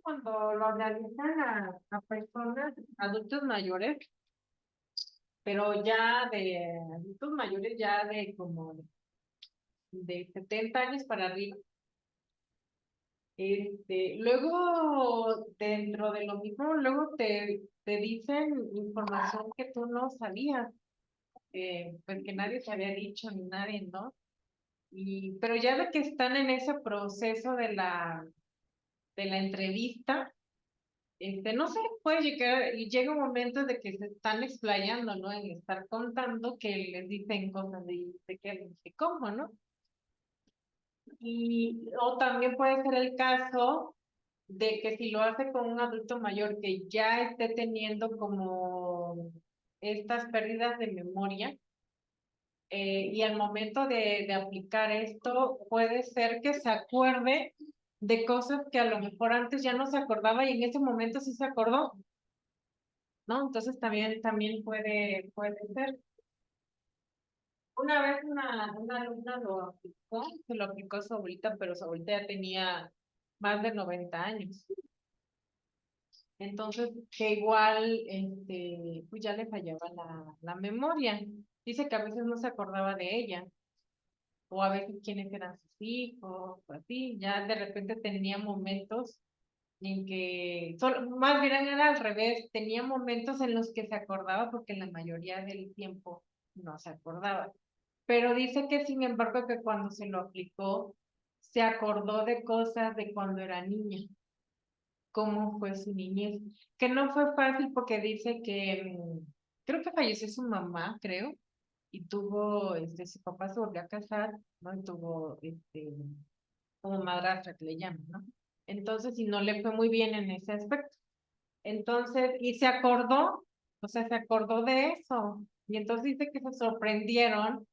cuando lo realizan a personas, adultos mayores, pero ya de adultos mayores, ya de como de 70 años para arriba. Luego, dentro de lo mismo, luego te dicen información que tú no sabías, pues que nadie te había dicho ni nadie, ¿no? Pero ya de que están en ese proceso de la entrevista, no sé, puede llegar, y llega un momento de que se están explayando, ¿no? En estar contando que les dicen cosas de que, de cómo, ¿no? O también puede ser el caso de que si lo hace con un adulto mayor que ya esté teniendo como estas pérdidas de memoria, y al momento de aplicar esto, puede ser que se acuerde de cosas que a lo mejor antes ya no se acordaba y en ese momento sí se acordó, ¿no? Entonces también puede ser. Una vez una alumna se lo aplicó a su abuelita, pero su abuelita ya tenía más de 90 años. Entonces, que igual, pues ya le fallaba la memoria. Dice que a veces no se acordaba de ella, o a veces quiénes eran sus hijos, o así. Ya de repente tenía momentos en que, más bien era al revés, tenía momentos en los que se acordaba porque la mayoría del tiempo no se acordaba. Pero dice que sin embargo que cuando se lo aplicó, se acordó de cosas de cuando era niña, cómo fue su niñez, que no fue fácil porque dice que creo que falleció su mamá, creo, y tuvo, su papá se volvió a casar, ¿no? Y tuvo, como madrastra que le llaman, ¿no? Entonces, y no le fue muy bien en ese aspecto. Entonces, y se acordó, o sea, se acordó de eso. Y entonces dice que se sorprendieron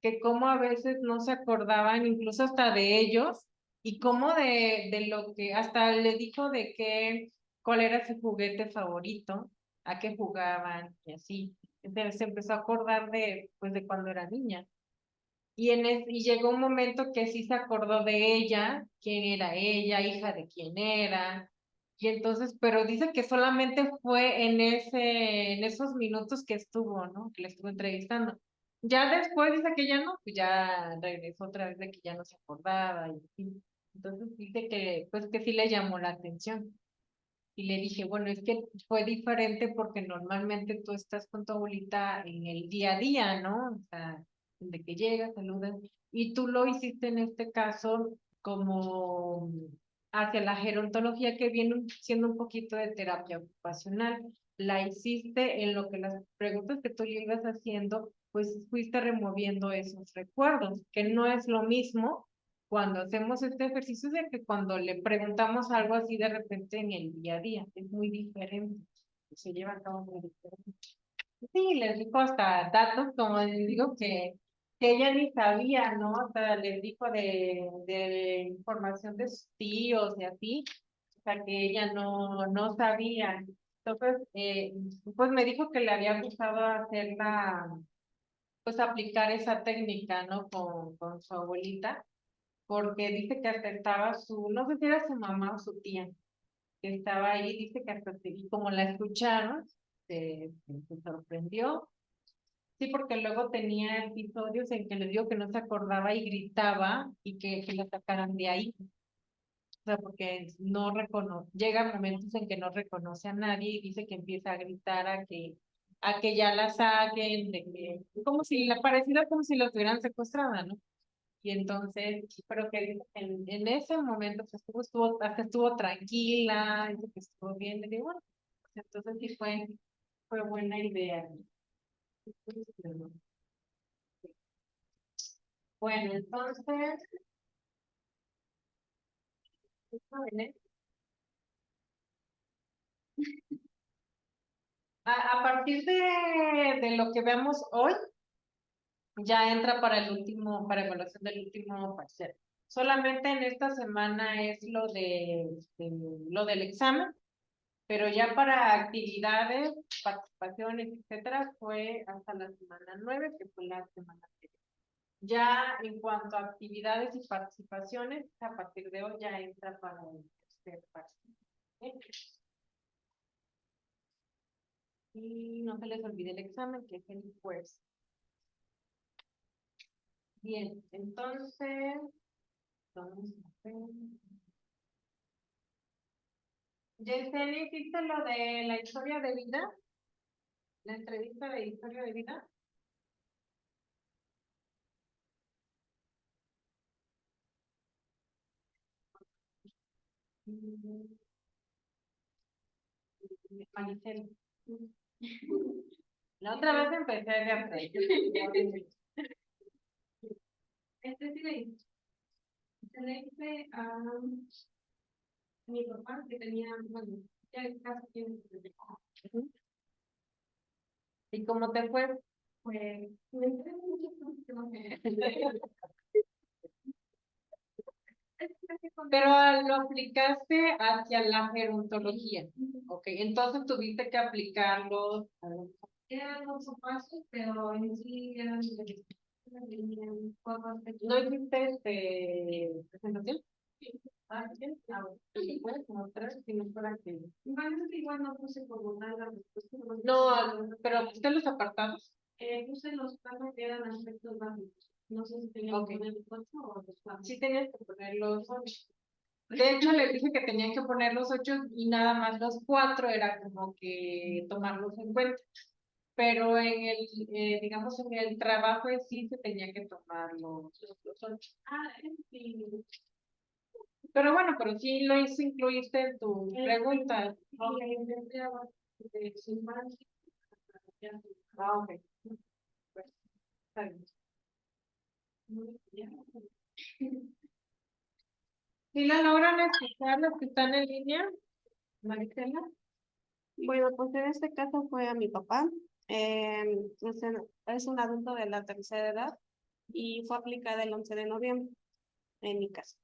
que como a veces no se acordaban incluso hasta de ellos y como de lo que, hasta le dijo de qué, cuál era su juguete favorito, a qué jugaban y así. Entonces se empezó a acordar de, pues, de cuando era niña. Y llegó un momento que sí se acordó de ella, quién era ella, hija de quién era. Y entonces, pero dice que solamente fue en esos minutos que estuvo, ¿no? Que le estuvo entrevistando. Ya después dice que ya no, pues ya regresó otra vez de que ya no se acordaba y así. Entonces dice que, pues que sí le llamó la atención. Y le dije, bueno, es que fue diferente porque normalmente tú estás con tu abuelita en el día a día, ¿no? O sea, de que llegas, saludas, y tú lo hiciste en este caso como hacia la gerontología que viene siendo un poquito de terapia ocupacional. La hiciste en lo que las preguntas que tú le ibas haciendo, pues fuiste removiendo esos recuerdos, que no es lo mismo cuando hacemos este ejercicio de que cuando le preguntamos algo así de repente en el día a día, es muy diferente, se lleva a cabo muy diferente. Sí, les dijo hasta datos, como les digo, que ella ni sabía, ¿no? O sea, les dijo de información de sus tíos y así, o sea, que ella no sabía. Entonces, pues me dijo que le había gustado hacerla, pues aplicar esa técnica, ¿no? Con su abuelita porque dice que hasta estaba no sé si era su mamá o su tía, que estaba ahí, dice que hasta, y como la escucharon, se sorprendió. Sí, porque luego tenía episodios en que le digo que no se acordaba y gritaba y que la sacaran de ahí. O sea, porque no reconoce, llega momentos en que no reconoce a nadie y dice que empieza a gritar a que ya la saquen, de que, como si la pareciera como si la tuvieran secuestrada, ¿no? Y entonces, pero que en ese momento pues, hasta estuvo tranquila, dice que estuvo bien, le digo, bueno, pues, entonces sí fue buena idea. Bueno, entonces, jóvenes, a partir de lo que veamos hoy, ya entra para el último, para evaluación del último parcial. Solamente en esta semana es lo del examen. Pero ya para actividades, participaciones, etcétera, fue hasta la semana 9 que fue la semana anterior. Ya en cuanto a actividades y participaciones, a partir de hoy ya entra para el tercer paso. Y no se les olvide el examen, que es el jueves. Bien, entonces, vamos a ver. Yesenia, ¿hiciste lo de la historia de vida? ¿La entrevista de historia de vida? Mm, Maricel. La otra vez empecé de aprender. Este sí le hice. Se le hice a mi papá, que tenía, bueno, ya casi tiene 70. Ujú. ¿Y cómo te fue? Pues, me entré en muchas cosas que no me... Es casi con... Pero lo aplicaste hacia la gerontología. Ok, entonces tuviste que aplicarlos. Eran 8 pasos, pero en sí eran tenían 4 aspectos. ¿No hiciste presentación? Sí. Ah, sí. Ah, bueno. ¿Y puedes mostrar si no fuera que... Bueno, es que igual no puse como nada la respuesta. No, pero puse los apartados. Puse los pasos que eran aspectos básicos. No sé si tenía Ok. que poner los 8 o los 4. Sí tenías que poner los 8. De hecho, le dije que tenían que poner los 8 y nada más los 4 era como que tomarlos en cuenta. Pero en el, digamos, en el trabajo en sí se tenía que tomar los 8. Ah, sí. Pero bueno, pero sí lo incluiste en tu pregunta. Ok, intenté hablar de su infancia. Ah, ok. Pues, está bien. Ya. ¿Sí la logran escuchar los que están en línea, Marisela? Bueno, pues en este caso fue a mi papá. Es un adulto de la tercera edad y fue aplicada el 11 de noviembre en mi caso.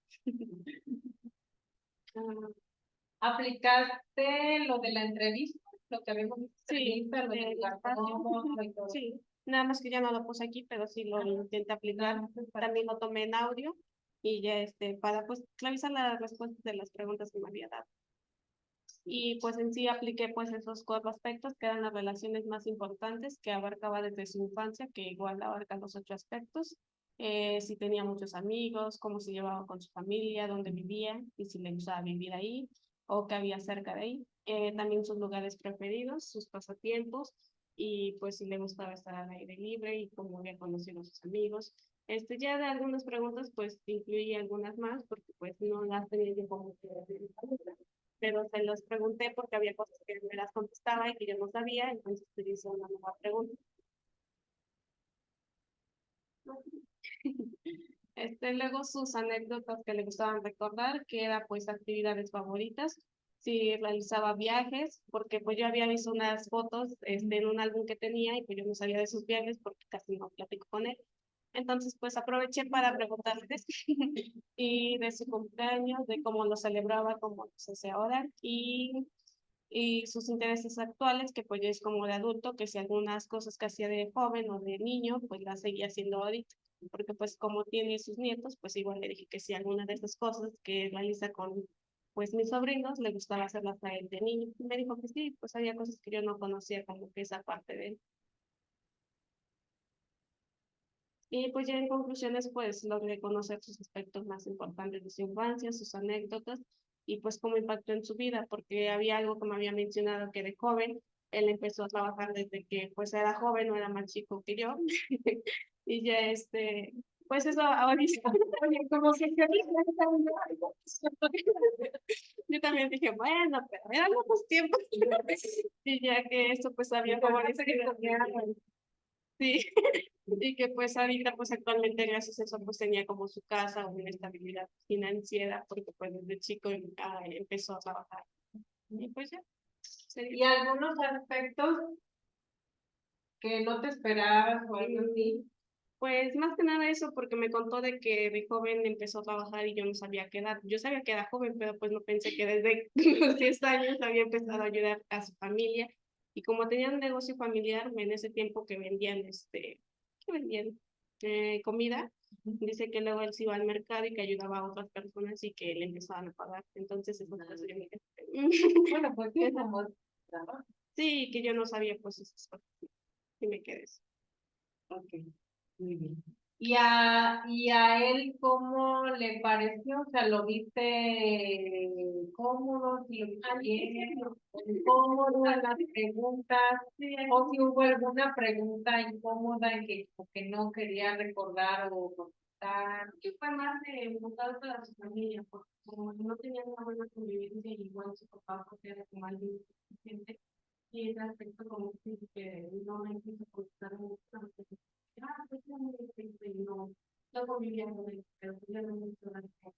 ¿Aplicaste lo de la entrevista? Lo que habíamos visto. Sí, Entrevista, lo del el lugar espacio. cómodo y todo. Sí, nada más que ya no lo puse aquí, pero sí lo intenté aplicar. También lo tomé en audio y ya para pues revisar las respuestas de las preguntas que me había dado. Y pues en sí apliqué pues esos 4 aspectos que eran las relaciones más importantes que abarcaba desde su infancia, que igual abarcan los 8 aspectos. Si tenía muchos amigos, cómo se llevaba con su familia, dónde vivía y si le gustaba vivir ahí o qué había cerca de ahí. También sus lugares preferidos, sus pasatiempos y pues si le gustaba estar al aire libre y cómo había conocido a sus amigos. Ya de algunas preguntas pues incluí algunas más porque pues no las tenía yo como que pero se los pregunté porque había cosas que me las contestaba y que yo no sabía, entonces te hice una nueva pregunta. Luego sus anécdotas que le gustaban recordar, que era pues actividades favoritas, si realizaba viajes, porque pues yo había visto unas fotos en un álbum que tenía y pues yo no sabía de sus viajes porque casi no platico con él. Entonces pues aproveché para preguntarles y de su cumpleaños, de cómo lo celebraba, cómo se hace ahora y sus intereses actuales, que pues ya es como de adulto, que si algunas cosas que hacía de joven o de niño, pues las seguía haciendo ahorita, porque pues como tiene sus nietos, pues igual le dije que si alguna de esas cosas que realiza con pues mis sobrinos, le gustaba hacerlas a él de niño. Y me dijo que sí, pues había cosas que yo no conocía como que esa parte de él. Y pues ya en conclusiones, pues logré conocer sus aspectos más importantes de su infancia, sus anécdotas y pues cómo impactó en su vida, porque había algo que me había mencionado que de joven, él empezó a trabajar desde que pues era joven, no era más chico que yo. Y ya pues eso ahorita, oye, como que yo también dije, bueno, pero eran otros tiempos. Y ya que eso pues había favorecido. Sí, y que pues ahorita pues actualmente gracias a eso pues tenía como su casa, una estabilidad financiera, porque pues desde chico empezó a trabajar. Y pues ya, Y sería. algunos aspectos que no te esperabas o algo así. Pues más que nada eso, porque me contó de que de joven empezó a trabajar y yo no sabía qué edad. Yo sabía que era joven, pero pues no pensé que desde los 10 años había empezado a ayudar a su familia. Y como tenían un negocio familiar, en ese tiempo que vendían, ¿qué vendían? Comida, dice que luego él se iba al mercado y que ayudaba a otras personas y que le empezaban a pagar. Entonces, eso fue Bueno, pues sí, somos trabajo. Sí, que yo no sabía pues esas cosas. Y me quedé así. Ok, muy bien. Y a él cómo le pareció? O sea, ¿lo viste cómodo? ¿Si lo viste bien? ¿Cómodo en las preguntas? ¿O si hubo alguna pregunta incómoda en que, como que no quería recordar o contestar? Que fue más enfocado para su familia, porque como no tenía una buena convivencia, igual su papá porque era como alguien suficiente, y ese aspecto como que no me quiso contar mucho, porque, pues no me siento y no convivía con él, pero yo no me hizo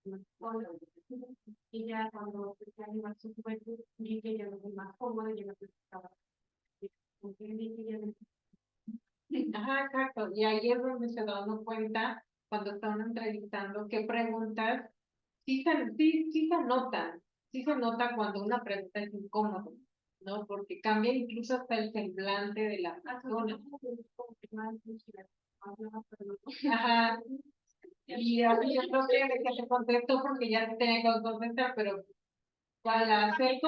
la escuela. Y ya cuando empecé a animar su juventud, vi que ya no fue más cómodo, y ya no estaba, porque vi que ya no. Ajá, exacto. Y ahí es donde se da uno cuenta cuando están entrevistando qué preguntas sí se nota, sí se nota cuando una pregunta es incómoda, ¿no? Porque cambia incluso hasta el semblante de la persona. Ajá. Y así yo creo que te contesto porque ya te tenía que contestar, pero para hacer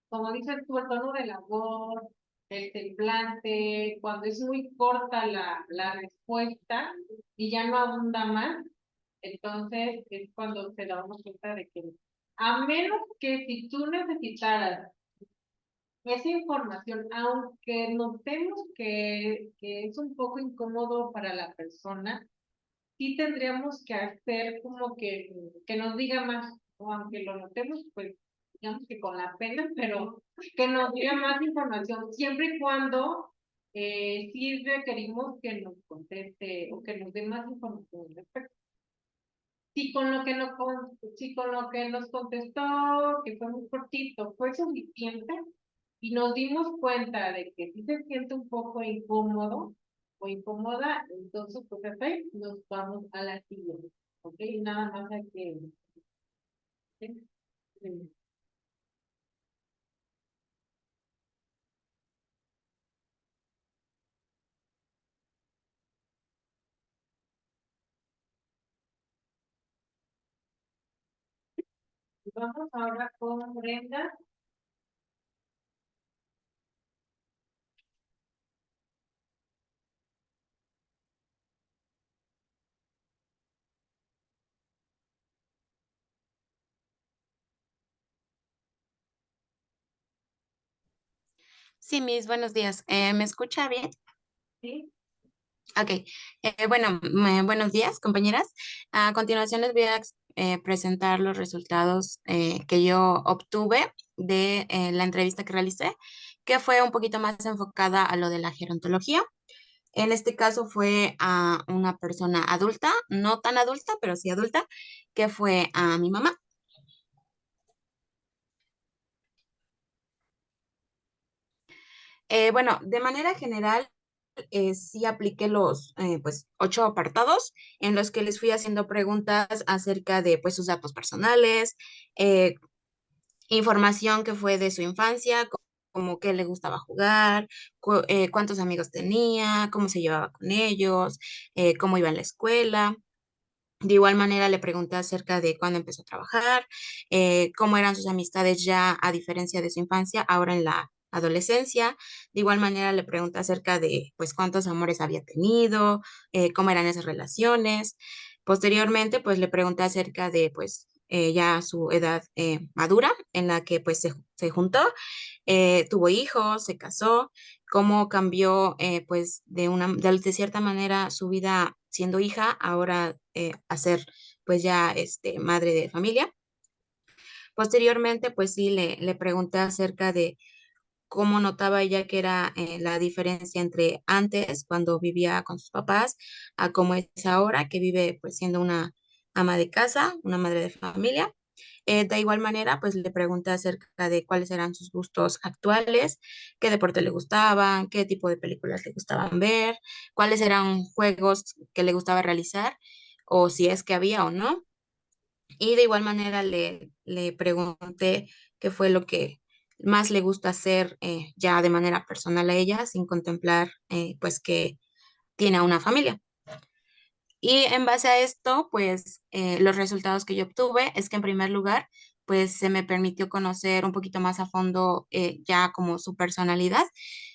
como dices tú, el tono de la voz, el semblante, cuando es muy corta la respuesta y ya no abunda más, entonces es cuando se damos cuenta de que, a menos que si tú necesitaras esa información, aunque notemos que es un poco incómodo para la persona, sí tendríamos que hacer como que nos diga más, o aunque lo notemos, pues digamos que con la pena, pero que nos diga más información, siempre y cuando sí requerimos que nos conteste o que nos dé más información al respecto. Si con lo que nos contestó, que fue muy cortito, fue suficiente y nos dimos cuenta de que sí se siente un poco incómodo o incómoda, entonces pues hasta ahí nos vamos a la siguiente, ¿ok? Nada más hay que... ¿sí? Sí. Vamos ahora con Brenda. Sí, mis buenos días. ¿Me escucha bien? ¿Sí? Ok. Bueno, buenos días, compañeras. A continuación les voy a presentar los resultados que yo obtuve de la entrevista que realicé, que fue un poquito más enfocada a lo de la gerontología. En este caso fue a una persona adulta, no tan adulta, pero sí adulta, que fue a mi mamá. Bueno, de manera general, sí apliqué los pues 8 apartados en los que les fui haciendo preguntas acerca de pues sus datos personales, eh, información que fue de su infancia, como qué le gustaba jugar, cuántos amigos tenía, cómo se llevaba con ellos, cómo iba en la escuela. De igual manera le pregunté acerca de cuándo empezó a trabajar, cómo eran sus amistades ya a diferencia de su infancia, ahora en la adolescencia. De igual manera le pregunté acerca de pues cuántos amores había tenido, cómo eran esas relaciones. Posteriormente pues le pregunté acerca de pues ya su edad madura en la que pues se juntó, tuvo hijos, se casó, cómo cambió pues de cierta manera su vida siendo hija, ahora a ser pues ya madre de familia. Posteriormente pues sí le pregunté acerca de cómo notaba ella que era la diferencia entre antes, cuando vivía con sus papás, a cómo es ahora, que vive pues siendo una ama de casa, una madre de familia. De igual manera, pues le pregunté acerca de cuáles eran sus gustos actuales, qué deporte le gustaban, qué tipo de películas le gustaban ver, cuáles eran juegos que le gustaba realizar, o si es que había o no. Y de igual manera le pregunté qué fue lo que más le gusta hacer ya de manera personal a ella, sin contemplar pues que tiene una familia. Y en base a esto, pues los resultados que yo obtuve es que en primer lugar pues se me permitió conocer un poquito más a fondo ya como su personalidad.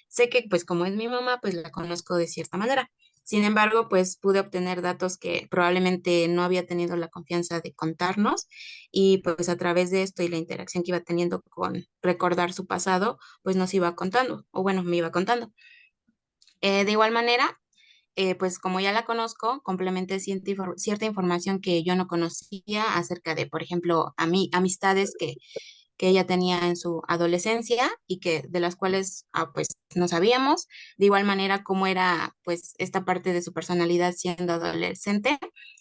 Sé que pues como es mi mamá, pues la conozco de cierta manera. Sin embargo, pues pude obtener datos que probablemente no había tenido la confianza de contarnos y pues a través de esto y la interacción que iba teniendo con recordar su pasado, pues nos iba contando, o bueno, me iba contando. De igual manera, pues como ya la conozco, complementé cierta información que yo no conocía acerca de, por ejemplo, a mí, amistades que ella tenía en su adolescencia y que de las cuales pues no sabíamos. De igual manera, cómo era pues esta parte de su personalidad siendo adolescente,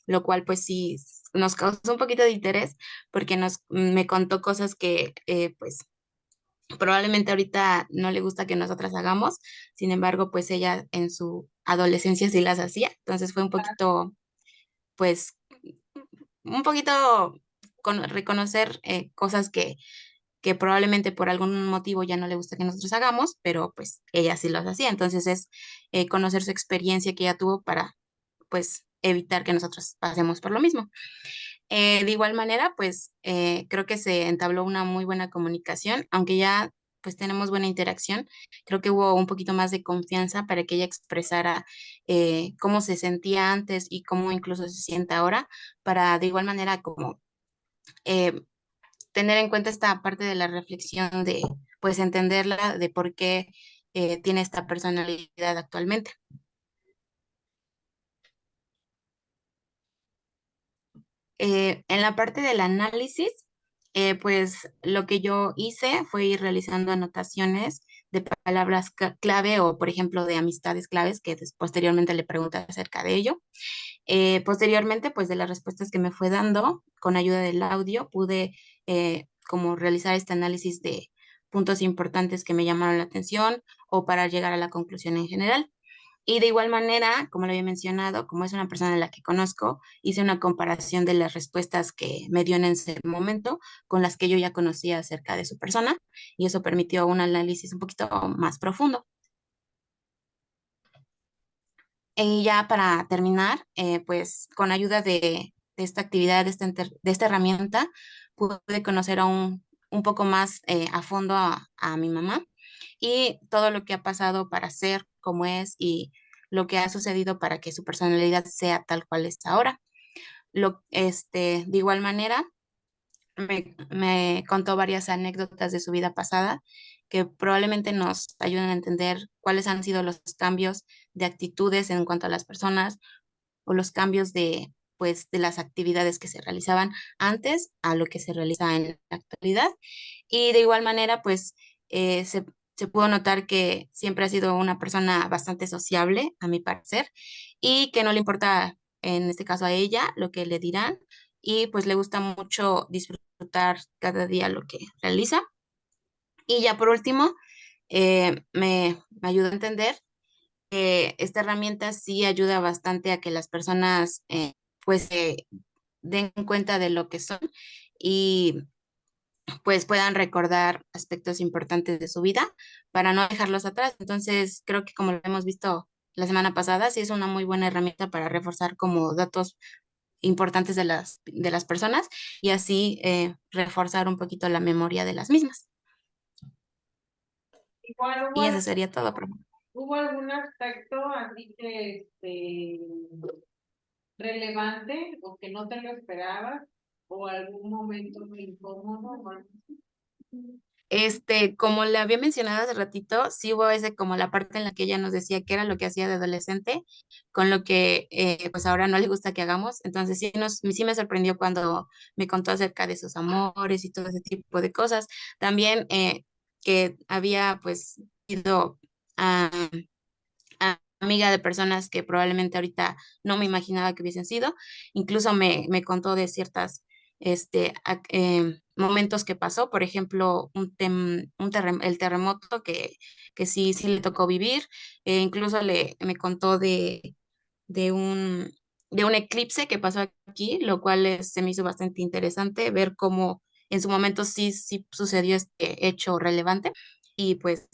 lo cual pues sí nos causó un poquito de interés porque me contó cosas que pues probablemente ahorita no le gusta que nosotras hagamos, sin embargo, pues ella en su adolescencia sí las hacía, entonces fue pues, un poquito reconocer cosas que probablemente por algún motivo ya no le gusta que nosotros hagamos, pero pues ella sí las hacía, entonces es conocer su experiencia que ella tuvo para, pues, evitar que nosotros pasemos por lo mismo. De igual manera, pues creo que se entabló una muy buena comunicación, aunque ya pues tenemos buena interacción. Creo que hubo un poquito más de confianza para que ella expresara cómo se sentía antes y cómo incluso se siente ahora, para de igual manera como eh, tener en cuenta esta parte de la reflexión de pues entenderla de por qué tiene esta personalidad actualmente. En la parte del análisis, pues lo que yo hice fue ir realizando anotaciones de palabras clave o, por ejemplo, de amistades claves que posteriormente le pregunté acerca de ello. Posteriormente, pues de las respuestas que me fue dando, con ayuda del audio, pude como realizar este análisis de puntos importantes que me llamaron la atención o para llegar a la conclusión en general. Y de igual manera, como lo había mencionado, como es una persona a la que conozco, hice una comparación de las respuestas que me dio en ese momento con las que yo ya conocía acerca de su persona y eso permitió un análisis un poquito más profundo. Y ya para terminar, pues con ayuda de esta actividad, de esta herramienta, pude conocer un poco más a fondo a mi mamá y todo lo que ha pasado para ser como es y lo que ha sucedido para que su personalidad sea tal cual es ahora. De igual manera, me contó varias anécdotas de su vida pasada que probablemente nos ayuden a entender cuáles han sido los cambios de actitudes en cuanto a las personas o los cambios de, pues, de las actividades que se realizaban antes a lo que se realiza en la actualidad. Y de igual manera, pues, se pudo notar que siempre ha sido una persona bastante sociable, a mi parecer, y que no le importa, en este caso a ella, lo que le dirán, y pues le gusta mucho disfrutar cada día lo que realiza. Y ya por último, me ayuda a entender esta herramienta sí ayuda bastante a que las personas pues se den cuenta de lo que son y pues puedan recordar aspectos importantes de su vida para no dejarlos atrás. Entonces, creo que como lo hemos visto la semana pasada, sí es una muy buena herramienta para reforzar como datos importantes de las personas y así reforzar un poquito la memoria de las mismas. Igual Y eso sería todo. hubo algún aspecto así que relevante o que no te lo esperabas o algún momento muy incómodo o algo así. Como le había mencionado hace ratito, sí hubo ese como la parte en la que ella nos decía qué era lo que hacía de adolescente, con lo que pues ahora no le gusta que hagamos. Entonces sí me sorprendió cuando me contó acerca de sus amores y todo ese tipo de cosas. También que había pues sido ah, amiga de personas que probablemente ahorita no me imaginaba que hubiesen sido. Incluso me contó de ciertas momentos que pasó, por ejemplo, el terremoto que sí le tocó vivir. Incluso me contó de un, de un eclipse que pasó aquí, lo cual se me hizo bastante interesante ver cómo en su momento sí sucedió este hecho relevante. Y pues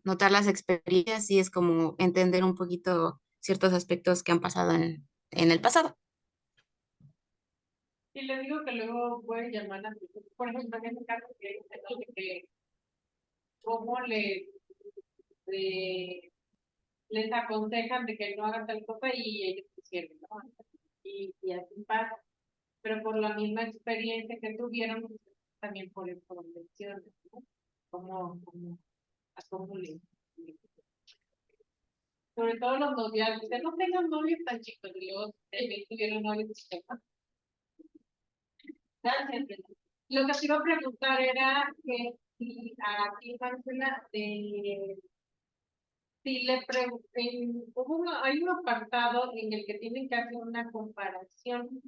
notar las experiencias y es como entender un poquito ciertos aspectos que han pasado en el pasado. Y le digo que luego voy a llamar a por ejemplo, en este caso que cómo le- les aconsejan de que no hagan tal cosa y ellos hicieron, ¿no? Y así pasa. Pero por la misma experiencia que tuvieron, pues, también por convenciones, ¿no? A cómo sobre todo los novios, que no tengan novios tan chicos, y luego tuvieron novios chicos. Gracias. Lo que te iba a preguntar era que si aquí Marcela, si le pregunté, hay un apartado en el que tienen que hacer una comparación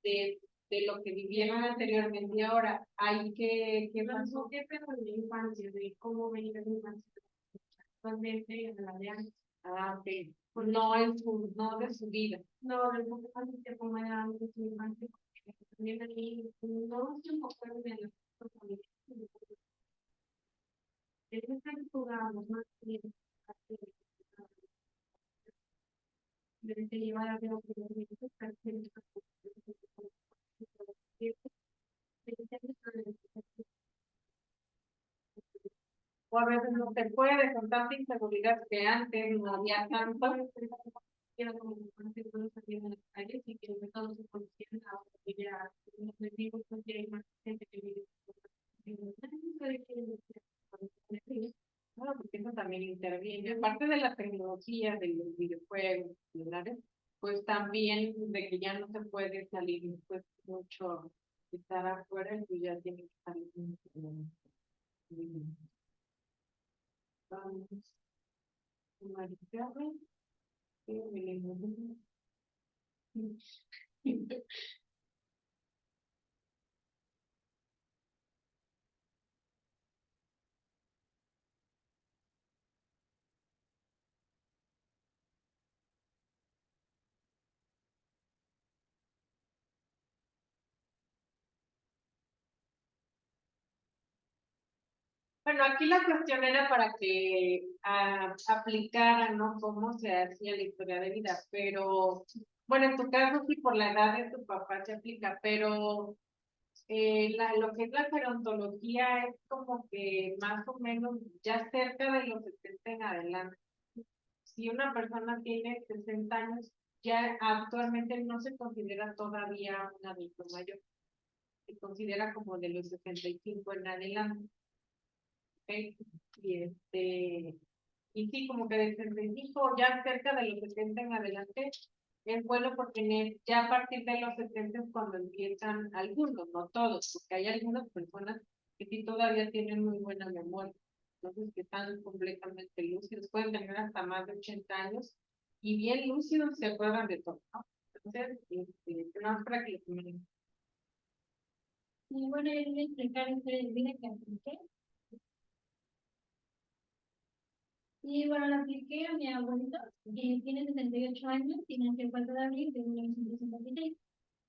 de, de lo que vivieron anteriormente y ahora. Hay que pasó que pero en la infancia, de cómo veía la infancia actualmente en la de antes. Ah, ok. Pues no no de su vida. No, lo que pasa es que como era antes mi infancia, porque también ahí no se enfocaron en las familias. Ellos jugamos más bien de llevar a cabo los O a veces no se puede con tanta inseguridad que antes no había tanto. era como antes todos salían a las calles y que todos se conocían ahora que ya los digo que hay más gente que vive Bueno, porque eso también interviene. Aparte de la tecnología, de los videojuegos, celulares, pues también de que ya no se puede salir pues mucho estar afuera, y ya tiene que salir mucho. Vamos, Maricarmen, Bueno, aquí la cuestión era para que aplicaran, ¿no? Cómo se hacía la historia de vida, pero bueno, en tu caso sí por la edad de tu papá se aplica, pero lo que es la gerontología es como que más o menos ya cerca de los 70 en adelante. Si una persona tiene 60 años, ya actualmente no se considera todavía un adulto mayor, se considera como de los 65 en adelante. ¿Ok? Y sí, como que de 65 ya cerca de los 70 en adelante, es bueno porque ya a partir de los 70 es cuando empiezan algunos, no todos, porque hay algunas personas que sí todavía tienen muy buena memoria, entonces que están completamente lúcidos, pueden tener hasta más de 80 años y bien lúcidos se acuerdan de todo, ¿no? Entonces, más para que lo tomen. Y bueno, yo voy a explicar historia de vida que apliqué. Y bueno, la apliqué a mi abuelito, que tiene 78 años, y nació el 4 de abril de 1956.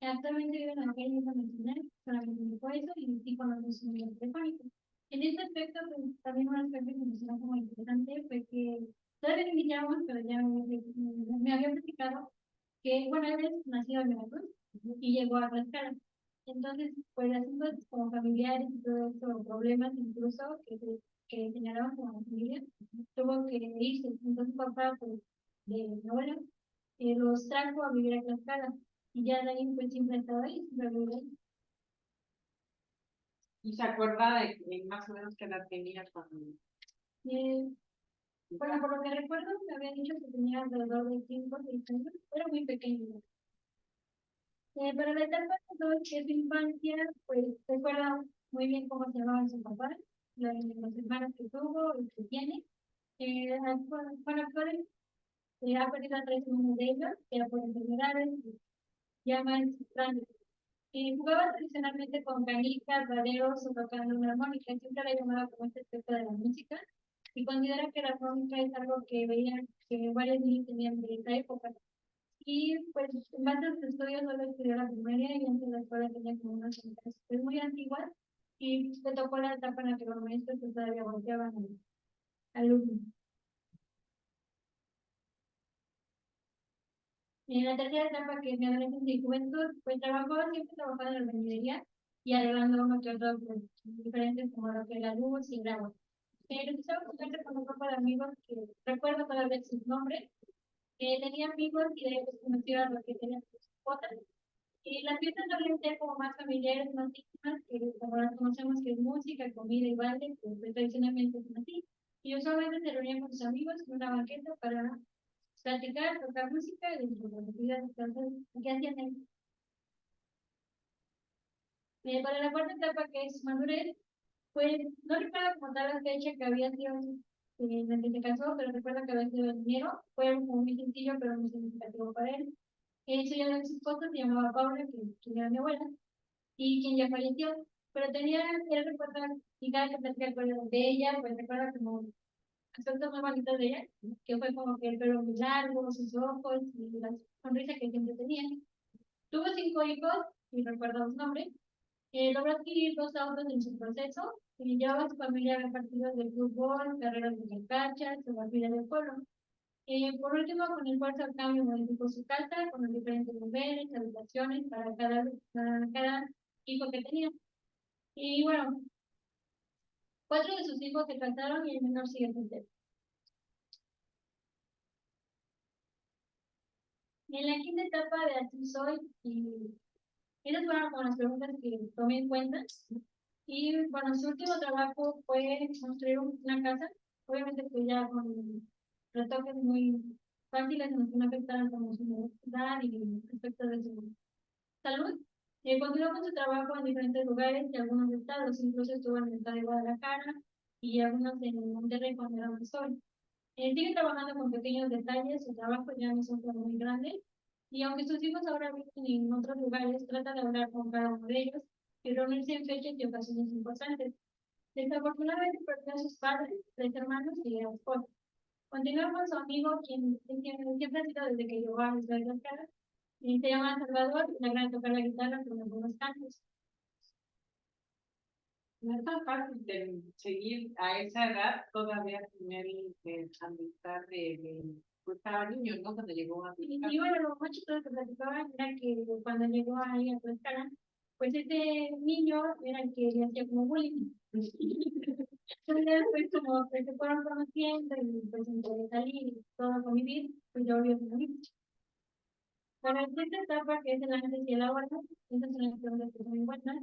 Actualmente vive en la calle Nacional, solamente me fue eso, y sí conoce su número telefónico. En este aspecto, pues, también un aspecto que me suena como interesante fue que todavía no iniciamos, pero ya me había platicado que, bueno, él es nacido en Veracruz y llegó a Tlaxcala. Entonces, pues asuntos como familiares y todo eso, problemas incluso que señalaban como la familia, tuvo que irse. Entonces, papá, pues, de mi abuela, los trajo a vivir a Tlaxcala. Y ya de ahí, pues, siempre ha estado ahí, siempre vive ahí. Y se acuerda de más o menos que la tenía cuando. Eh, bueno, por lo que recuerdo, me habían dicho que tenía alrededor de 5 o 6 años, era muy pequeño. Pero la etapa de su infancia, pues recuerda muy bien cómo se llamaba su papá, los hermanos que tuvo y que tiene. Bueno, actualmente ha perdido a 3 de ellos, era por enfermedades, ya más grandes. Jugaba tradicionalmente con canicas, vadeos o tocando una armónica, siempre la llamaba como este aspecto de la música, y considera que la armónica es algo que veían que varios niños tenían de esa época. Y pues en base a sus estudios solo estudió la primaria y antes de la escuela tenía como unas amigas pues, muy antiguas y le tocó la etapa en la que los maestros pues, todavía golpeaban al alumno. En la tercera etapa, que es mi adolescencia y juventud, pues siempre trabajaba en la albañilería y arreglando uno que otro, pues, diferentes como lo que es la luz y el agua. Empezaba a contactar con un grupo de amigos que recuerdo todavía sus nombres, que tenían amigos y de ellos conocía a los que tenían sus esposas. Y las fiestas solían ser como más familiares, más íntimas, que como las conocemos, que es música, comida y baile, pues tradicionalmente son así. Y usualmente se reunían con sus amigos en una banqueta para platicar, tocar música y disfrutar de actividades. Entonces, ¿qué hacían ahí? Para la cuarta etapa, que es madurez, pues no recuerdo como tal la fecha que había sido en la que se casó, pero recuerdo que había sido en enero. Fue como muy sencillo, pero muy significativo para él. Su ya de su esposa se llamaba Paula, que era mi abuela, y quien ya falleció. Pero tenía, él recuerda, y cada que platica de ella, pues recuerda como aspectos muy bonitos de ella, que fue como que el pelo muy largo, sus ojos y la sonrisa que siempre tenía. Tuvo 5 hijos, y recuerdo los nombres. Logró adquirir 2 autos en su proceso y llevaba a su familia a partidos de fútbol, carreras de cachas o la vida del pueblo. Por último, con el esfuerzo al cambio, modificó su casa con los diferentes niveles, habitaciones para cada hijo que tenía. Y bueno, 4 de sus hijos se casaron y el menor sigue soltero. En la quinta etapa de Así Soy, y esas fueron como las preguntas que tomé en cuenta. Y bueno, su último trabajo fue construir una casa, obviamente pues ya con retoques muy fáciles, no afectaron como su edad y aspectos de su salud. Continuó con su trabajo en diferentes lugares y algunos estados, incluso estuvo en el estado de Guadalajara y algunos en Monterrey cuando era más joven. Sigue trabajando con pequeños detalles, su trabajo ya no es un plan muy grande, y aunque sus hijos ahora viven en otros lugares, trata de hablar con cada uno de ellos y reunirse en fechas y ocasiones importantes. Desafortunadamente perdió a sus padres, 3 hermanos y a su esposa. Continúa con su amigo, quien siempre ha sido desde que llegó a Isla de las Caras, y se llama Salvador, y le agrada tocar la guitarra con algunos cantos. No es tan fácil de seguir a esa edad todavía tener amistad pues estaba niño, ¿no? Cuando llegó a Y bueno, lo más chistoso que platicaba era que cuando llegó ahí a Tlaxcala, pues ese niño era el que le hacía como bullying. Entonces, pues como que se fueron conociendo y pues entre salir y todo convivir, pues yo volví a ser amigo. Para esta etapa, que es el antes y el ahora, esas son las preguntas que son muy buenas.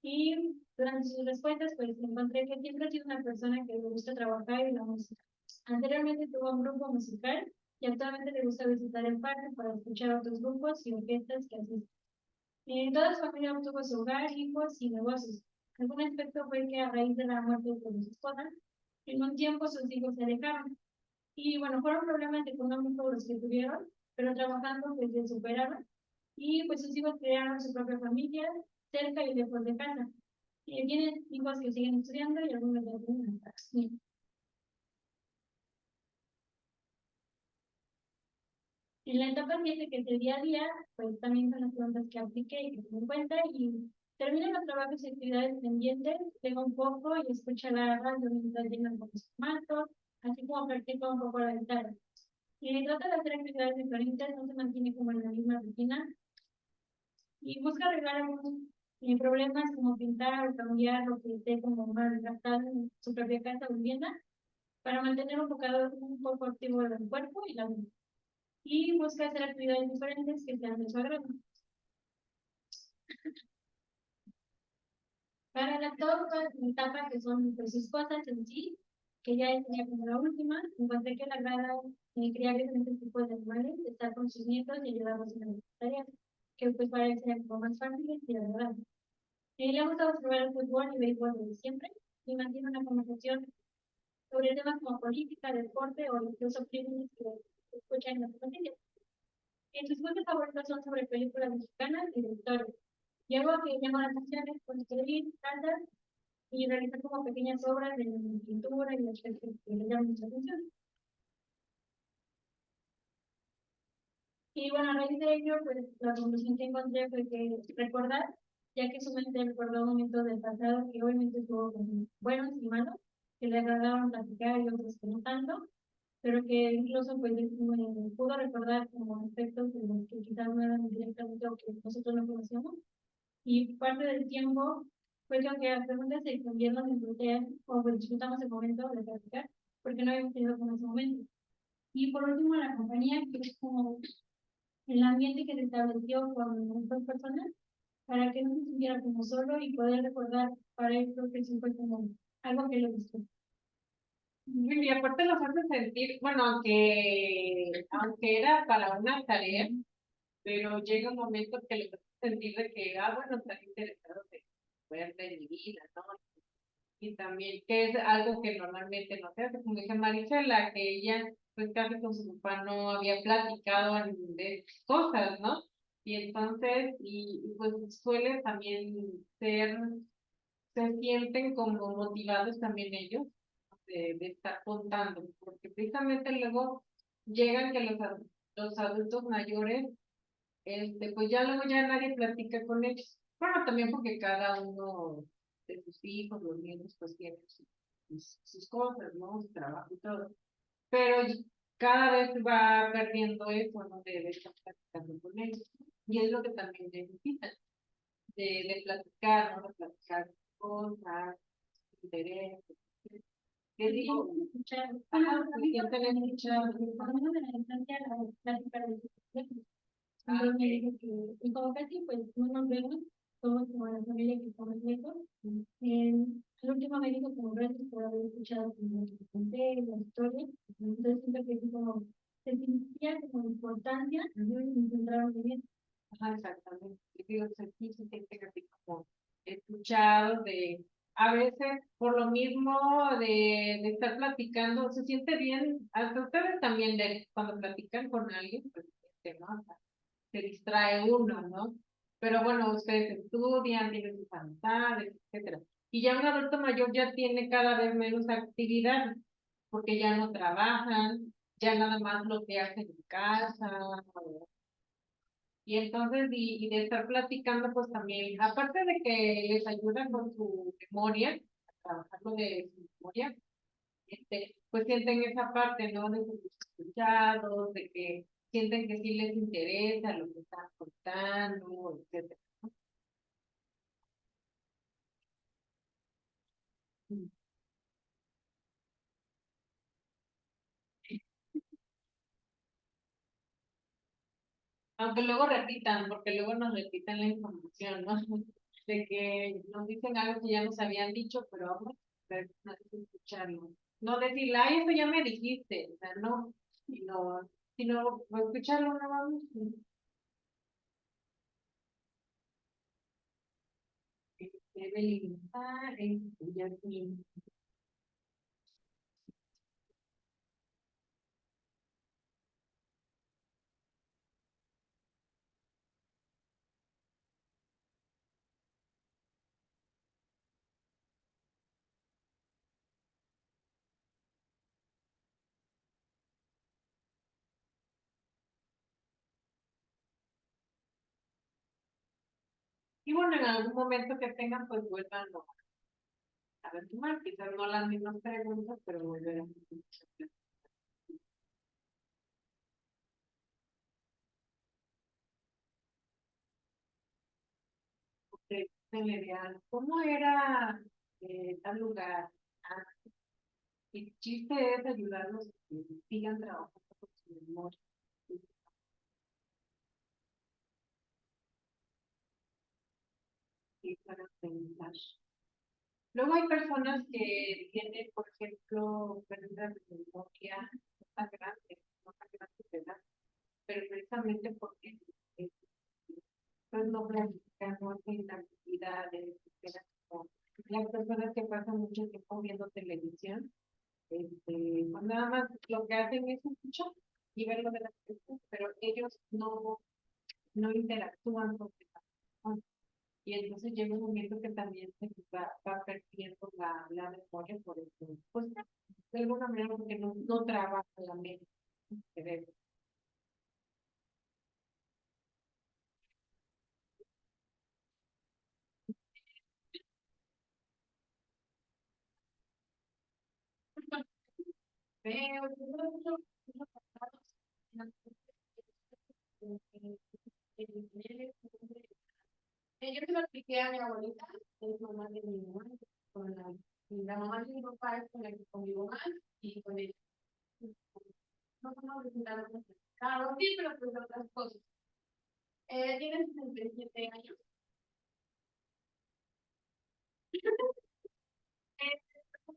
Y durante sus respuestas, pues encontré que siempre ha sido una persona que le gusta trabajar en la música. Anteriormente tuvo un grupo musical y actualmente le gusta visitar el parque para escuchar a otros grupos y orquestas que asisten. Toda su familia obtuvo su hogar, hijos y negocios. Algún aspecto fue que a raíz de la muerte de su esposa, en un tiempo sus hijos se alejaron. Y bueno, fueron problemas económicos los que tuvieron, pero trabajando pues se superaron. Y pues sus hijos crearon su propia familia cerca y lejos de casa. Tienen hijos que siguen estudiando y algunos ya tienen hasta. En la etapa 7, que es el día a día, pues también son las preguntas que apliqué y que tengo en cuenta. Y termino los trabajos y actividades pendientes, tengo un poco y escucho la radio mientras llenan con los formatos, así como practico un poco la guitarra. Y trata de hacer actividades diferentes, no se mantiene como en la misma rutina. Y busca arreglar algunos problemas como pintar o cambiar lo que esté como mal gastado en su propia casa o vivienda, para mantener un poco activo el cuerpo y la mente. Y busca hacer actividades diferentes que sean de su agrado. Para la etapa, que son pues, sus cosas en sí, que ya tenía como la última, encontré que le agrada criar diferentes tipos de animales, estar con sus nietos y ayudarlos en las tareas, que pues para él serían como más fáciles y agradables. Le gusta observar el fútbol y béisbol desde siempre y mantiene una conversación sobre temas como política, deporte o incluso crímenes que se escuchan en las noticias. Sus gustos favoritos son sobre películas mexicanas y de historia. Y algo que llama la atención es construir casas y realizar como pequeñas obras de pintura y aspectos que le llaman mucha atención. Y bueno, a raíz de ello, pues la conclusión que encontré fue que recordar, ya que su mente recordó momentos del pasado que obviamente estuvo buenos y malos, que le agradaban platicar y otros que no tanto, pero que incluso pues me pudo recordar como aspectos de los que quizás no eran directamente o que nosotros no conocíamos. Y parte del tiempo fue que las preguntas se extendieron en bloquear o pues disfrutamos el momento de practicar porque no habíamos tenido como ese momento. Y por último, la compañía, que es como el ambiente que se estableció con las dos personas para que no se sintiera como solo y poder recordar para él, creo que eso fue como algo que lo disfrutó. Y aparte los hace sentir, bueno, aunque era para una tarea, pero llega un momento que les hace sentir de que, bueno, están interesados en ver de mi vida, ¿no? Y también, que es algo que normalmente no se hace, como dice Marisela, que ella, pues casi con su papá no había platicado de cosas, ¿no? Y entonces, pues suele también se sienten como motivados también ellos de estar contando, porque precisamente luego llegan que los adultos mayores, pues ya luego ya nadie platica con ellos. Bueno, también porque cada uno de sus hijos, los niños, pues tiene sus cosas, ¿no? Su trabajo y todo. Pero cada vez va perdiendo eso, ¿no? De estar platicando con ellos. Y es lo que también necesitan, de platicar, ¿no? De platicar cosas, intereses. ¿Qué digo? Escuchar, Ajá, se sienten escuchados. por lo menos en la infancia, la plática de Ah, entonces me ok. dijo que, y como casi pues no nos vemos, somos como la familia que estamos lejos. El último me dijo como gracias por haber escuchado como lo que conté, la historia. Entonces siento que sí como se sentía como importancia y se encontraron bien. Ajá, exactamente. Yo digo, sí se sienten así como escuchados a veces por lo mismo de estar platicando, se siente bien, hasta ustedes también cuando platican con alguien, pues se nota, se distrae uno, ¿no? Pero bueno, ustedes estudian, tienen sus amistades, etcétera. Y ya un adulto mayor ya tiene cada vez menos actividad, porque ya no trabajan, ya nada más lo que hacen en casa, y entonces, y de estar platicando, pues también, aparte de que les ayuda con su memoria, a trabajar lo de su memoria, pues sienten esa parte, ¿no? De ser escuchados, de que sienten que sí les interesa lo que están contando, etcétera. Aunque luego repitan, porque luego nos repitan la información, ¿no? De que nos dicen algo que ya nos habían dicho, pero vamos a ver, no hay que escucharlo. No decirle, ay, eso ya me dijiste, o sea, no, sino escucharlo una vez. Evelyn, Yasmin. Y bueno, en algún momento que tengan, pues vuelvan a retomar, quizás no las mismas preguntas, pero volver a en el ideal. ¿Cómo era tal lugar? Ah, el chiste es ayudarlos a que sigan trabajando con su memoria. Y para pensar. Luego hay personas que tienen, por ejemplo, pérdidas de memoria no tan grandes, no tan grandes de edad, pero precisamente porque eh, pues no practican, no hacen actividades, etcétera. Como las personas que pasan mucho tiempo viendo televisión, pues nada más lo que hacen es escuchar y ver lo de las películas, pero ellos no interactúan con las. Y entonces llega un momento que también se va perdiendo la memoria por eso. Pues de alguna manera porque no trabaja la mente. Pero yo creo que los pasados, yo se lo expliqué a mi abuelita, es mamá de mi mamá, con la mamá de mi papá es con la que convivo más y con ella. No somos resultados. Claro, sí, pero pues otras cosas. Tiene 67 años.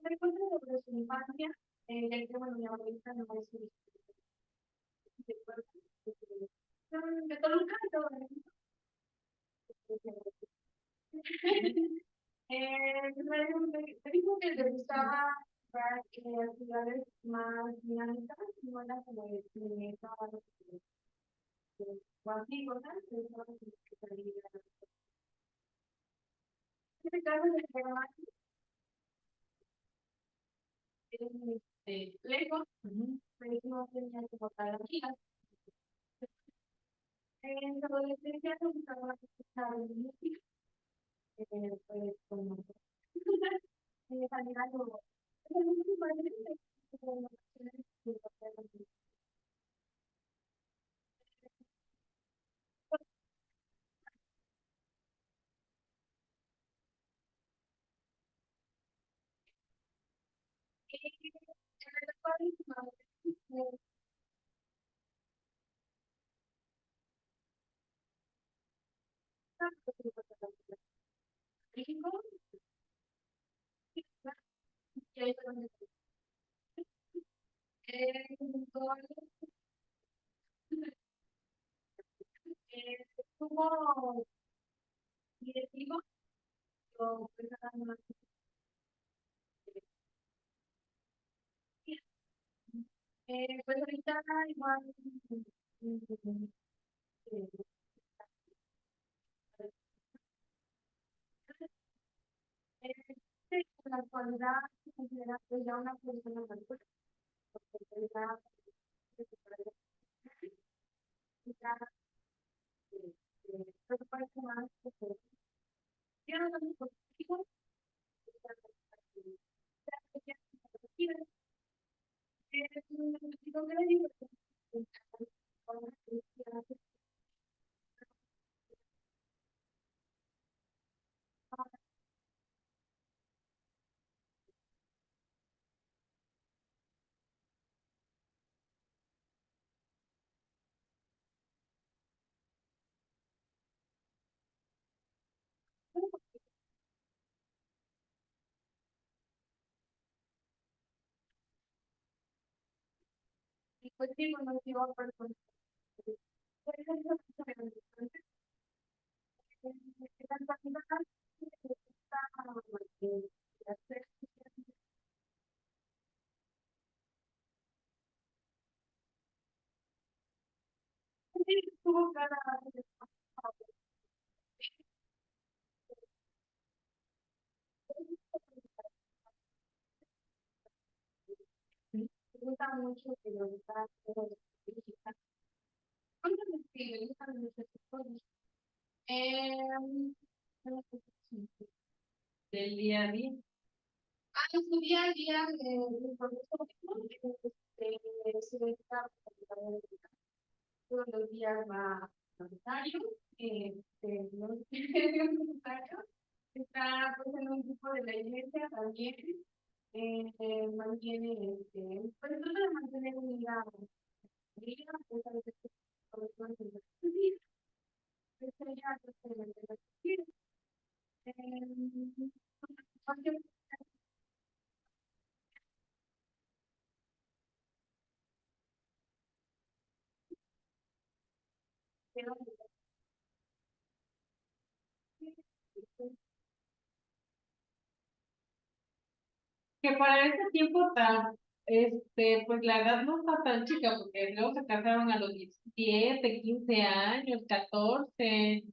Me cuenta sobre su infancia, ya que bueno, mi abuelita no es de Toluca, todo me dijo que le gustaba actividades más dinámicas, no era como de sábado, o así, cosas, de sábado que salía. En este caso, de programa lejos, pero no tenía como tal amigas. En la adolescencia me gustaba escuchar música, pues como salir a lo estuvo directivo, pero pues nada más. Pues ahorita igual en la actualidad se considera pues ya una persona madura, porque pues ya preocuparse más porque ya no son positivos, es un sentido medio. Y pues sí, conoció a personas. Por ejemplo, tuvo cada me gusta mucho que lo está cuéntame si me gustan mucho esas cosas. Del día a día. En su día a día, por eso se está todos los días va a notario, no es necesario, está pues en un grupo de la iglesia también, mantiene, pues trata de mantener unida a la familia, pues a veces sobre todo en los días, pues ella pues se le decir, Que para ese tiempo tan, pues la edad no está tan chica, porque luego se casaron a los 17 15 años, 14.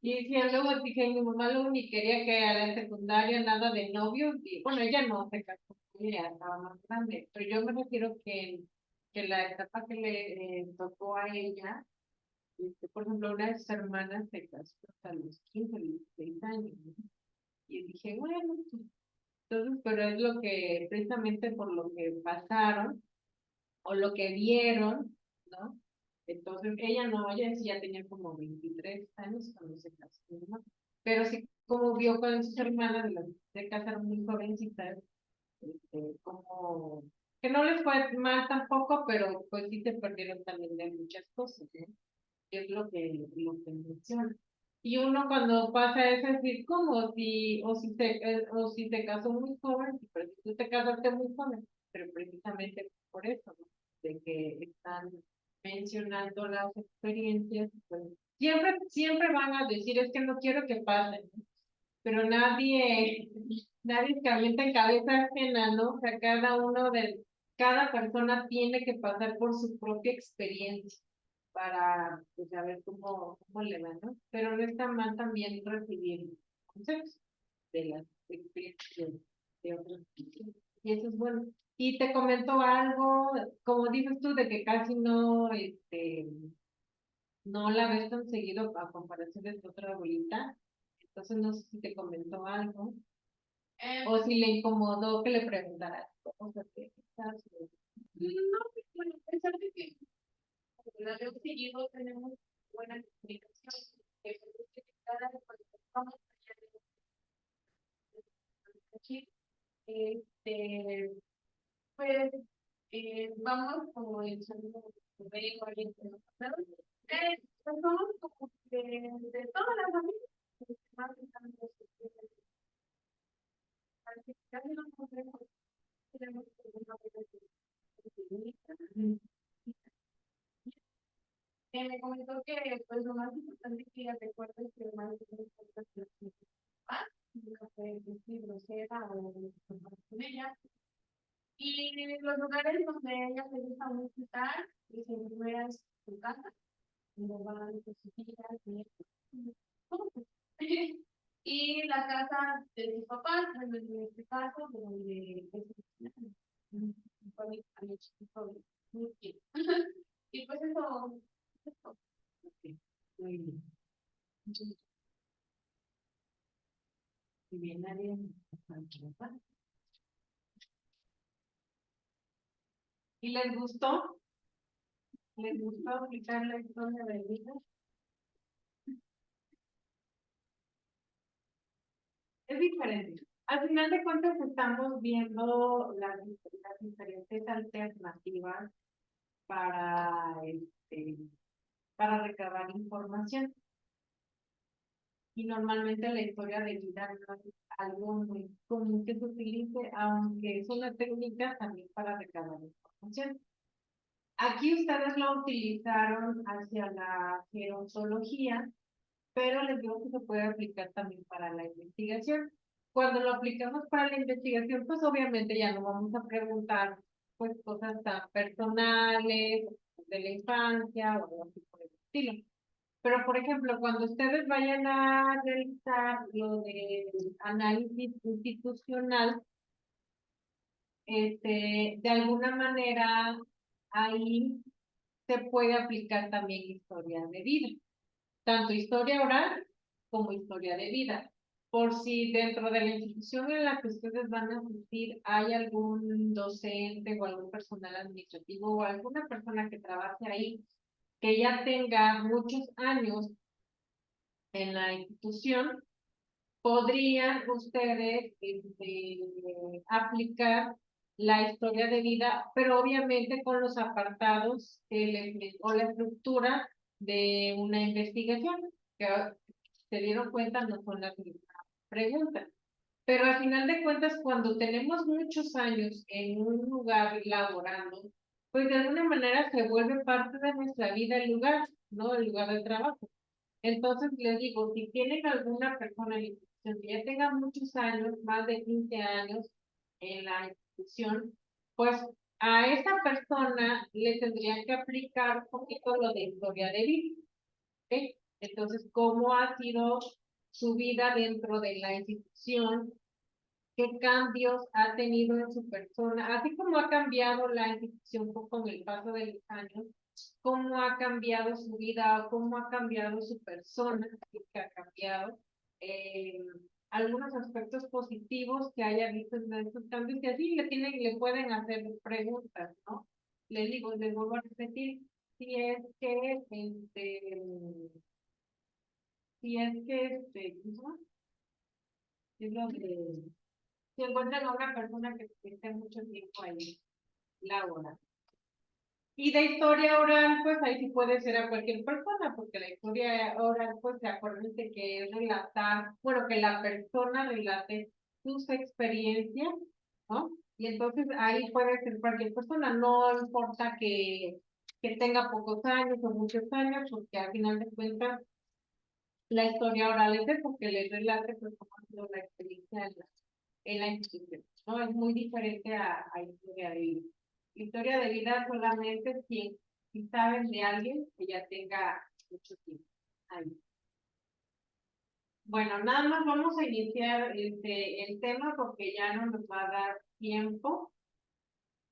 Y decía, luego dije, mi mamá luego ni quería que a la secundaria nada de novios. Y bueno, ella no se casó, ella estaba más grande. Pero yo me refiero que la etapa que le tocó a ella, por ejemplo, una de sus hermanas se casó hasta los 15 16 años, ¿no? Y dije, bueno, pues, Entonces, pero es lo que, precisamente por lo que pasaron o lo que vieron, ¿no? Entonces, ella sí ya tenía como 23 años cuando se casó, ¿no? Pero sí, como vio con sus hermanas, se casaron muy jovencitas, como que no les fue mal tampoco, pero pues sí se perdieron también de muchas cosas, ¿no? Es lo que menciona. Y uno cuando pasa eso es decir, ¿cómo? Si, o si se casó muy joven, pero si tú te casaste muy joven, pero precisamente por eso, ¿no? De que están mencionando las experiencias, pues siempre van a decir, es que no quiero que pasen, ¿no? Pero nadie calienta en cabeza ajena, ¿no? O sea, cada persona tiene que pasar por su propia experiencia para pues, saber cómo le va, ¿no? Pero no está mal también recibir consejos de las experiencias de otros. Y eso es bueno. Y te comento algo, como dices tú, de que casi no la ves tan seguido a comparación de tu otra abuelita. Entonces no sé si te comentó algo. O si le incomodó que le preguntaras cosas que quizás. No, bueno, a pesar de que la veo seguido, tenemos buena comunicación. Cada cuando vamos allá de aquí, pues vamos como el saludo de alguien que nos ha pasado. Pues somos como de todas las familias, más están los que casi no conocemos, tenemos una buena comunicación. Me comentó que pues lo más importante que ella recuerda es que más importante es que nunca fue decir grosera o con ella. Y los lugares donde ella le gusta mucho estar, y si primera es su casa, donde van sus hijas, y todo. Y la casa de sus papás, bueno, en este caso, donde es un pueblo chiquito, muy chiquito. Y pues eso. Ok, muy bien. Muy bien, nadie. ¿Y les gustó? ¿Les gustó aplicar la historia de vida? Es diferente. Al final de cuentas estamos viendo las diferentes alternativas para, para recabar información. Y normalmente la historia de vida no es algo muy común que se utilice, aunque es una técnica también para recabar información. Aquí ustedes lo utilizaron hacia la gerontología, pero les digo que se puede aplicar también para la investigación. Cuando lo aplicamos para la investigación, pues obviamente ya no vamos a preguntar pues cosas tan personales de la infancia o algo así por el estilo. Pero, por ejemplo, cuando ustedes vayan a realizar lo de análisis institucional, de alguna manera ahí se puede aplicar también historia de vida, tanto historia oral como historia de vida. Por si dentro de la institución en la que ustedes van a asistir hay algún docente o algún personal administrativo o alguna persona que trabaje ahí que ya tenga muchos años en la institución, podrían ustedes aplicar la historia de vida, pero obviamente con los apartados o la estructura de una investigación, que se dieron cuenta no son las mismas preguntas. Pero al final de cuentas, cuando tenemos muchos años en un lugar laborando, pues de alguna manera se vuelve parte de nuestra vida el lugar, ¿no? El lugar de trabajo. Entonces les digo, si tienen alguna persona en la institución que ya tenga muchos años, más de 15 años en la institución, pues a esa persona le tendrían que aplicar un poquito lo de historia de vida. ¿Ok? Entonces, ¿cómo ha sido su vida dentro de la institución? ¿Qué cambios ha tenido en su persona? Así como ha cambiado la institución con el paso de los años, cómo ha cambiado su vida, cómo ha cambiado su persona, que ha cambiado, eh, algunos aspectos positivos que haya visto en estos cambios, y así le pueden hacer preguntas, ¿no? Les vuelvo a repetir, si es que, ¿cómo se llama? Es lo de, si encuentran a una persona que esté mucho tiempo ahí, laboral. Y de historia oral, pues ahí sí puede ser a cualquier persona, porque la historia oral, pues acuérdense que es relatar, bueno, que la persona relate sus experiencias, ¿no? Y entonces ahí puede ser cualquier persona, no importa que tenga pocos años o muchos años, porque al final de cuentas la historia oral es eso, que le relate pues cómo ha sido la experiencia en la institución, ¿no? Es muy diferente a historia de vida. Historia de vida solamente si saben de alguien que ya tenga mucho tiempo ahí. Bueno, nada más vamos a iniciar el tema porque ya no nos va a dar tiempo.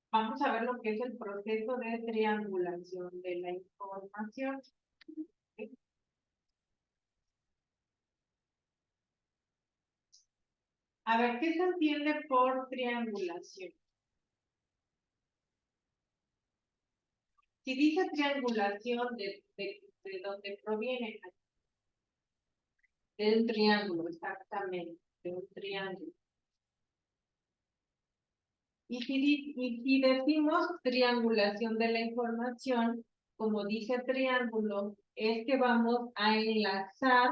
Vamos a ver lo que es el proceso de triangulación de la información. ¿Ok? A ver, ¿qué se entiende por triangulación? Si dice triangulación, ¿de dónde proviene? De un triángulo, exactamente, de un triángulo. Y si decimos triangulación de la información, como dice triángulo, es que vamos a enlazar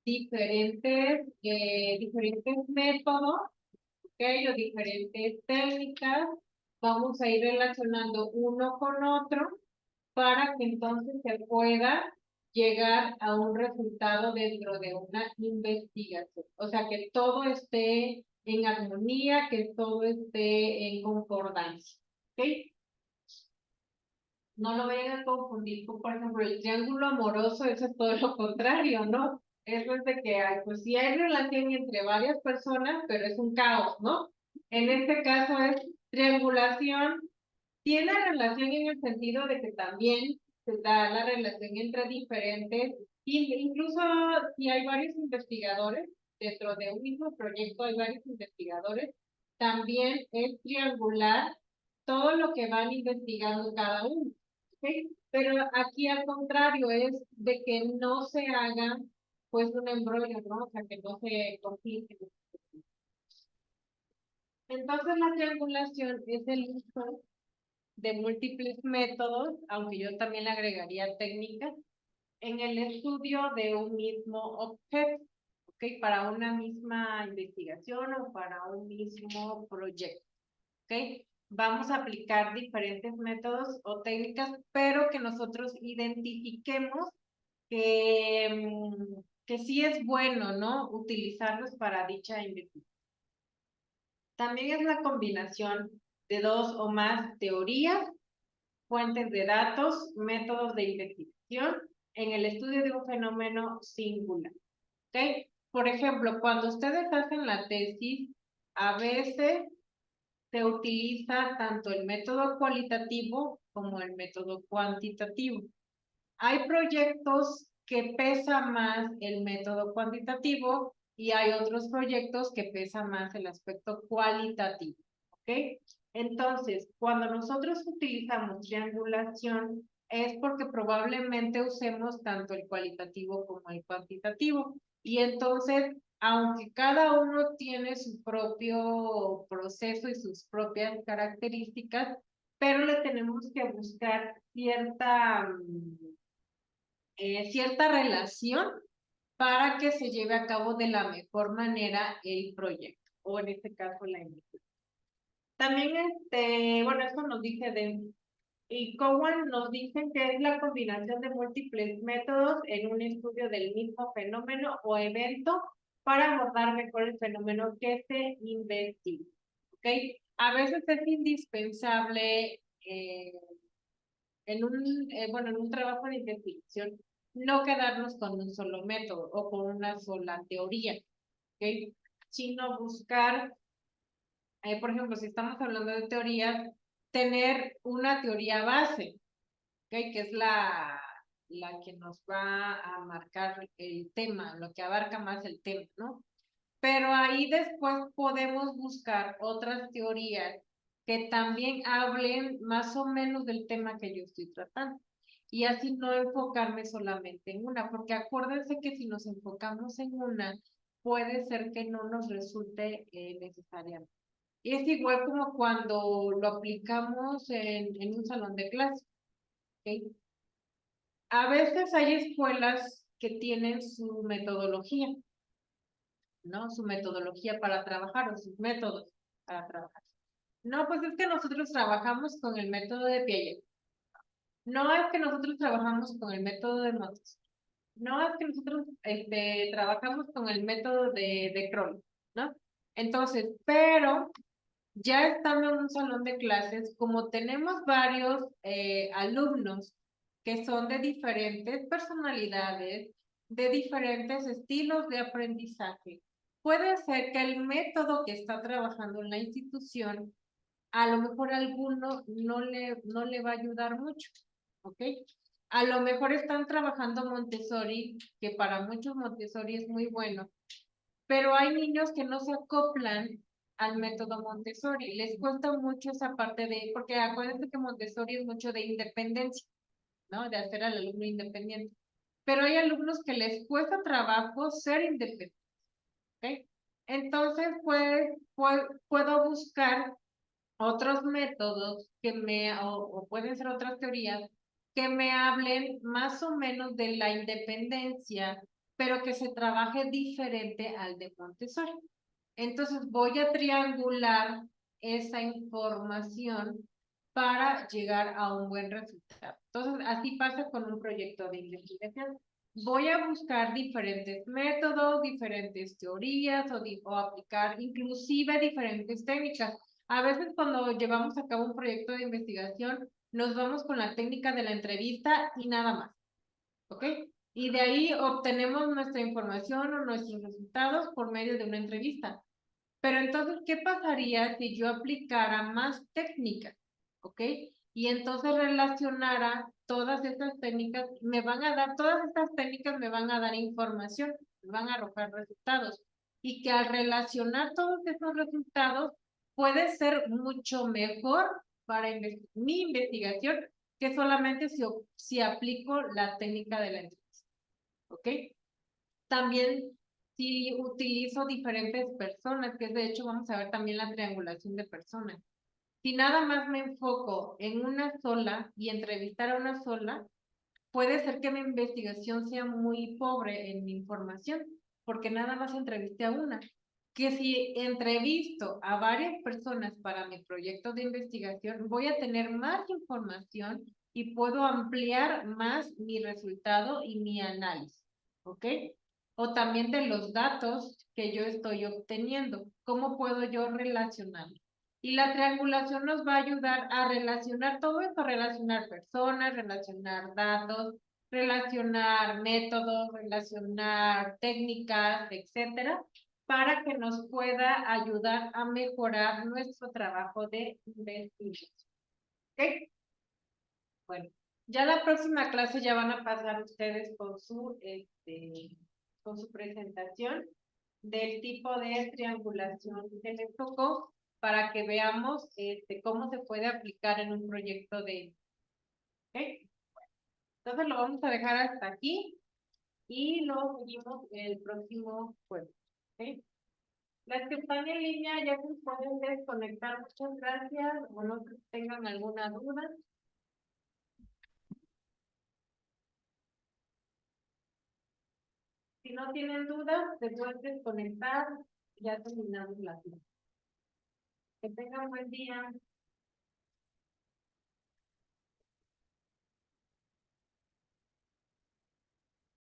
diferentes métodos, ¿ok? O diferentes técnicas, vamos a ir relacionando uno con otro para que entonces se pueda llegar a un resultado dentro de una investigación. O sea, que todo esté en armonía, que todo esté en concordancia. ¿Ok? No lo vayan a confundir con, por ejemplo, el triángulo amoroso, eso es todo lo contrario, ¿no? Eso es de que hay, pues sí hay relación entre varias personas, pero es un caos, ¿no? En este caso es triangulación. Tiene relación en el sentido de que también se da la relación entre diferentes, incluso si hay varios investigadores, dentro de un mismo proyecto hay varios investigadores, también es triangular todo lo que van investigando cada uno. ¿Okay? Pero aquí al contrario es de que no se haga pues un embrollo, ¿no? O sea, que no se conflicten. Entonces la triangulación es el uso de múltiples métodos, aunque yo también le agregaría técnicas, en el estudio de un mismo objeto, ¿ok? Para una misma investigación o para un mismo proyecto, ¿ok? Vamos a aplicar diferentes métodos o técnicas, pero que nosotros identifiquemos que sí es bueno, ¿no? Utilizarlos para dicha investigación. También es la combinación de dos o más teorías, fuentes de datos, métodos de investigación en el estudio de un fenómeno singular. ¿Ok? Por ejemplo, cuando ustedes hacen la tesis, a veces se utiliza tanto el método cualitativo como el método cuantitativo. Hay proyectos que pesa más el método cuantitativo y hay otros proyectos que pesa más el aspecto cualitativo. ¿Ok? Entonces, cuando nosotros utilizamos triangulación, es porque probablemente usemos tanto el cualitativo como el cuantitativo. Y entonces, aunque cada uno tiene su propio proceso y sus propias características, pero le tenemos que buscar cierta relación para que se lleve a cabo de la mejor manera el proyecto, o en este caso la investigación. También, bueno, esto nos dice y Cowan nos dicen que es la combinación de múltiples métodos en un estudio del mismo fenómeno o evento para abordar mejor el fenómeno que se investiga. ¿Ok? A veces es indispensable en un trabajo de investigación no quedarnos con un solo método o con una sola teoría, ¿ok? Sino buscar, por ejemplo, si estamos hablando de teorías, tener una teoría base, ¿ok? Que es la que nos va a marcar el tema, lo que abarca más el tema, ¿no? pero ahí después podemos buscar otras teorías que también hablen más o menos del tema que yo estoy tratando. Y así no enfocarme solamente en una, porque acuérdense que si nos enfocamos en una, puede ser que no nos resulte necesaria. Y es igual como cuando lo aplicamos en un salón de clase. ¿Okay? A veces hay escuelas que tienen su metodología, ¿no? Su metodología para trabajar o sus métodos para trabajar. No, pues es que nosotros trabajamos con el método de Piaget. No es que nosotros trabajamos con el método de Montessori. No es que nosotros trabajamos con el método de Kroll, ¿no? Entonces, pero ya estando en un salón de clases, como tenemos varios alumnos que son de diferentes personalidades, de diferentes estilos de aprendizaje, puede ser que el método que está trabajando en la institución, a lo mejor a alguno no le va a ayudar mucho, ¿ok? A lo mejor están trabajando Montessori, que para muchos Montessori es muy bueno, pero hay niños que no se acoplan al método Montessori, les cuesta mucho esa parte porque acuérdense que Montessori es mucho de independencia, ¿no? De hacer al alumno independiente. Pero hay alumnos que les cuesta trabajo ser independientes, ¿ok? Entonces, puedo buscar otros métodos o pueden ser otras teorías que me hablen más o menos de la independencia, pero que se trabaje diferente al de Montessori. Entonces voy a triangular esa información para llegar a un buen resultado. Entonces, así pasa con un proyecto de investigación. Voy a buscar diferentes métodos, diferentes teorías o aplicar inclusive diferentes técnicas. A veces cuando llevamos a cabo un proyecto de investigación, nos vamos con la técnica de la entrevista y nada más, ¿ok? Y de ahí obtenemos nuestra información o nuestros resultados por medio de una entrevista. Pero entonces, ¿qué pasaría si yo aplicara más técnicas? ¿Ok? Y entonces relacionara todas estas técnicas, todas estas técnicas me van a dar información, me van a arrojar resultados. Y que al relacionar todos esos resultados, puede ser mucho mejor para mi investigación que solamente si aplico la técnica de la entrevista. ¿Ok? También si utilizo diferentes personas, que de hecho vamos a ver también la triangulación de personas. Si nada más me enfoco en una sola y entrevistar a una sola, puede ser que mi investigación sea muy pobre en mi información, porque nada más entrevisté a una. Que si entrevisto a varias personas para mi proyecto de investigación, voy a tener más información y puedo ampliar más mi resultado y mi análisis. ¿Ok? O también de los datos que yo estoy obteniendo. ¿Cómo puedo yo relacionarlo? Y la triangulación nos va a ayudar a relacionar todo esto, relacionar personas, relacionar datos, relacionar métodos, relacionar técnicas, etcétera, para que nos pueda ayudar a mejorar nuestro trabajo de investigación. ¿Ok? Bueno, ya la próxima clase ya van a pasar ustedes con su presentación del tipo de triangulación que les tocó para que veamos cómo se puede aplicar en un proyecto de... ¿Ok? Entonces lo vamos a dejar hasta aquí y lo seguimos el próximo jueves. ¿Ok? Las que están en línea ya se pueden desconectar. Muchas gracias. O no sé si tengan alguna duda. Si no tienen dudas, se pueden desconectar. Ya terminamos la clase. Que tengan buen día.